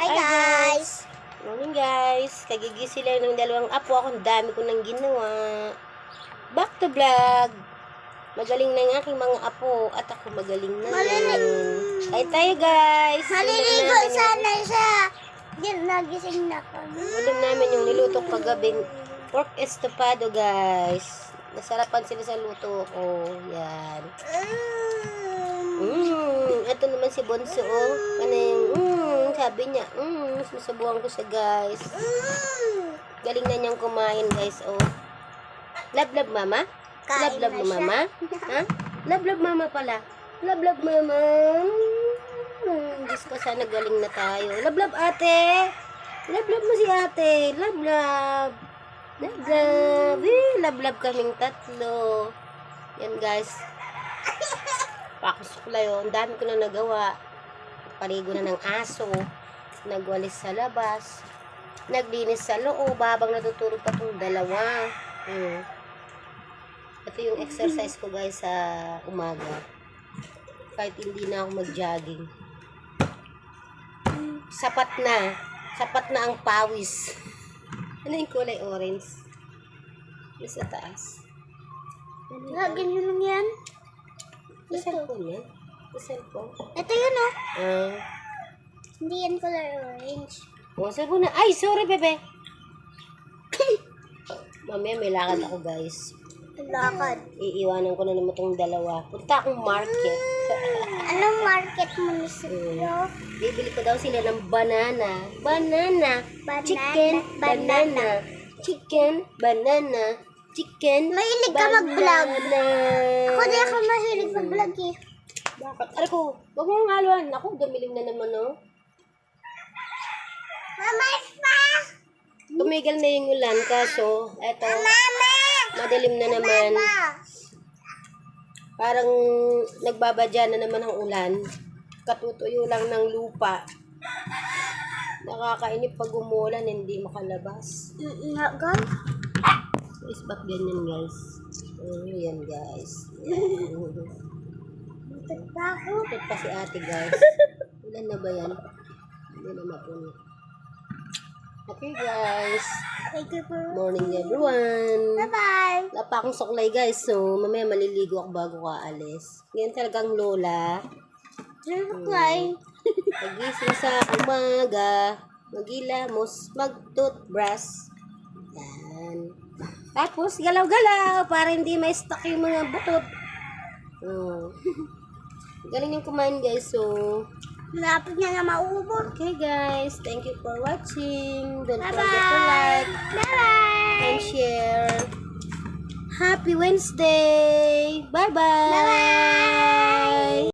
Hi guys! Morning guys. Kagigising lang ng dalawang apo. Ako, ang dami ko nang ginawa. Back to vlog. Magaling na yung aking mga apo. At ako magaling na rin. Ay tayo guys. Maliligo sana siya. Yan, nagising na kami. Ulam namin yung niluto kagabing pork estofado guys. Nasarapan sila sa luto ko. Yan. Ito naman si Bonso. Ano yung, sabi niya, susubuhan ko siya guys. Galing na niyang kumain guys, oh. Love mama? Kain Love na mo siya. mama? Ha? Love mama pala. Love mama. Diyos ko, sana galing na tayo. Love ate. Love mo si ate. Love. Love kaming tatlo. Yan guys. Pakusok lang yun. Ang dami ko na nagawa. Paligo na ng aso. Nagwalis sa labas. Naglinis sa loob. Habang natutulog pa itong dalawa. Ito yung exercise ko guys sa umaga. Kahit hindi na ako mag-jogging. Sapat na. Sapat na ang pawis. Ano yung kulay orange? Yung sa taas. Lagyan nyo lang yan. Sa cellphone yan? Sa cellphone? Ito yun oh. Hindi yan color orange. Cellphone na. Ay, sorry bebe. Mamaya may lakad ako guys. Lakad. Iiwanan ko na naman itong dalawa. Punta akong market. Anong market munisipyo? Bibili ko daw sila ng banana. Banana. Banana. Chicken. Banana. Chicken. Banana. Chicken. Mahilig ka mag-vlog. Ako di ako mahilig mag-vlog eh. Bakit? Aray ko, huwag mo ang haluan. Ako, gamiling na naman, oh. Mama, pa! Tumigil na yung ulan, kaso, eto, Mama! madilim na naman. Parang nagbabadya na naman ang ulan. Katutuyo lang ng lupa. Nakakainip pag umulan, hindi makalabas. Nga, guys. Is ba't ganyan, guys? Yan, guys. Takot. Ito pa si ate, guys. Ulan na ba yan? Hindi na mapuno. Okay, guys. Thank you for Morning, everyone. Bye-bye. Wala pa akong suklay, guys. So, mamaya maliligo ako bago ka alis. Ganyan talagang lola. Suklay. Pagising sa umaga, magilamos, mag-toothbrush. Yan. Tapos, galaw-galaw para hindi ma-stuck yung mga butot. Galing yung kumain, guys. So, Malapit niya na maubos. okay, guys. Thank you for watching. Don't forget to Bye-bye. like Bye-bye. and share. Happy Wednesday! Bye-bye! Bye-bye.